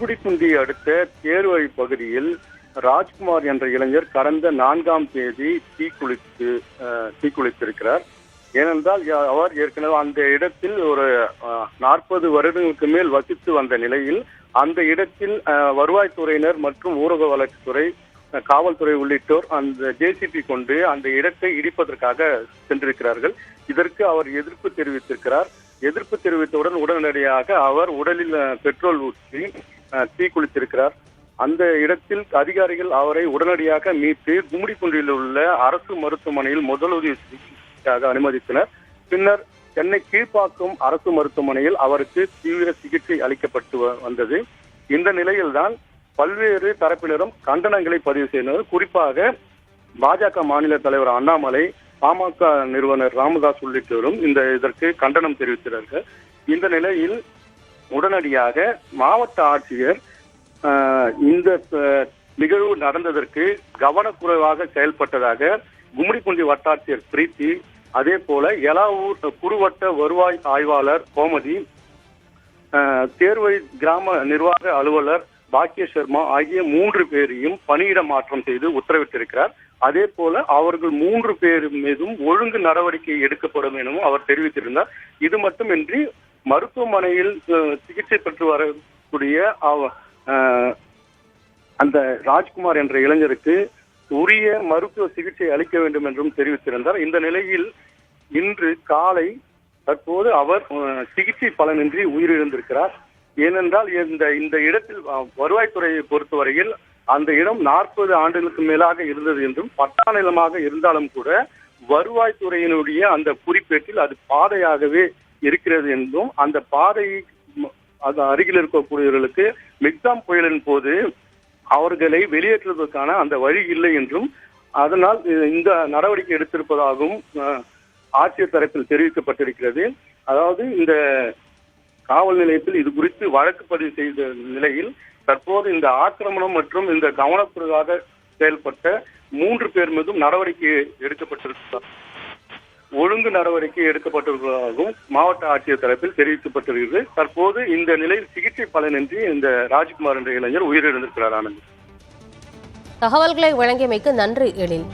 கும்மிடிப்பூண்டியை அடுத்த தேர்வழி பகுதியில் ராஜ்குமார் என்ற இளைஞர் கடந்த 4ஆம் தேதி தீக்குளித்திருக்கிறார். ஏனென்றால் அவர் ஏற்கனவே அந்த இடத்தில் ஒரு 40 வருடங்களுக்கு மேல் வசித்து வந்த நிலையில் அந்த இடத்தில் வருவாய்த்துறையினர் மற்றும் ஊரக வளர்ச்சித்துறை, காவல்துறை உள்ளிட்டோர் அந்த ஜேசிபி கொண்டு அந்த இடத்தை இடிப்பதற்காக சென்றிருக்கிறார்கள். இதற்கு அவர் எதிர்ப்பு தெரிவித்திருக்கிறார். எதிர்ப்பு தெரிவித்தவுடன் உடனடியாக அவர் உடலில் பெட்ரோல் ஊற்றி தீக்குளித்திருக்கிறார். அந்த இடத்தில் அதிகாரிகள் அவரை உடனடியாக மீட்டு கும்மிடிப்பூண்டியில் உள்ள அரசு மருத்துவமனையில் முதலுதவி சிகிச்சைக்காக அனுமதித்தனர். பின்னர் சென்னை கீழ்ப்பாக்கம் அரசு மருத்துவமனையில் அவருக்கு தீவிர சிகிச்சை அளிக்கப்பட்டு வந்தது. இந்த நிலையில்தான் பல்வேறு தரப்பினரும் கண்டனங்களை பதிவு செய்தனர். குறிப்பாக பாஜக மாநில தலைவர் அண்ணாமலை, பாமக நிறுவனர் ராமதாஸ் உள்ளிட்டோரும் இதற்கு கண்டனம் தெரிவித்தார்கள். இந்த நிலையில் உடனடியாக மாவட்ட ஆட்சியர் இந்த நிகழ்வு நடந்ததற்கு கவனக்குறைவாக செயல்பட்டதாக கும்மிடிப்பூண்டி வட்டாட்சியர் பிரீத்தி, அதே போல எலாவூர் குறுவட்ட வருவாய் ஆய்வாளர் கோமதி, தேர்வழி கிராம நிர்வாக அலுவலர் பாக்கிய சர்மா ஆகிய 3 பேரையும் பணியிட மாற்றம் செய்து உத்தரவிட்டிருக்கிறார். அதே போல அவர்கள் 3 பேர் மீதும் ஒழுங்கு நடவடிக்கை எடுக்கப்படும் எனவும் அவர் தெரிவித்திருந்தார். இது மட்டுமின்றி மருத்துவமனையில் சிகிச்சை பெற்று வரக்கூடிய அந்த ராஜ்குமார் என்ற இளைஞருக்கு உரிய மருத்துவ சிகிச்சை அளிக்க வேண்டும் என்றும் தெரிவித்திருந்தார். இந்த நிலையில் இன்று காலை தற்போது அவர் சிகிச்சை பலனின்றி உயிரிழந்திருக்கிறார். ஏனென்றால் இந்த இடத்தில் வருவாய்த்துறையை பொறுத்தவரையில் அந்த இடம் 40 ஆண்டுகளுக்கு மேலாக இருந்தது என்றும், பட்டா நிலமாக இருந்தாலும் கூட வருவாய்த்துறையினுடைய அந்த குறிப்பேட்டில் அது பாதையாகவே இருக்கிறது என்றும், அந்த பாதை அது அருகில் இருக்கக்கூடியவர்களுக்கு மிக்சாம் புயலின் போது அவர்களை வெளியேற்றுவதற்கான அந்த வழி இல்லை என்றும், அதனால் இந்த நடவடிக்கை எடுத்திருப்பதாகவும் ஆட்சியர் தரப்பில் தெரிவிக்கப்பட்டிருக்கிறது. அதாவது இந்த காவல் நிலையத்தில் இது குறித்து வழக்கு பதிவு செய்த நிலையில் தற்போது இந்த ஆக்கிரமணம் மற்றும் இந்த கவனக்குறைவாக செயல்பட்ட 3 பேர் மீதும் நடவடிக்கை எடுக்கப்பட்டிருக்கிறார். ஒழுங்கு நடவடிக்கை எடுக்கப்பட்டிருப்பதாகவும் மாவட்ட ஆட்சியர் தரப்பில் தெரிவிக்கப்பட்டிருக்கிறது. தற்போது இந்த நிலையில் சிகிச்சை பலனின்றி இந்த ராஜ்குமார் என்ற இளைஞர் உயிரிழந்திருக்கிறார். ஆனந்த், தகவல்களை வழங்கியமைக்கு நன்றி எழில்.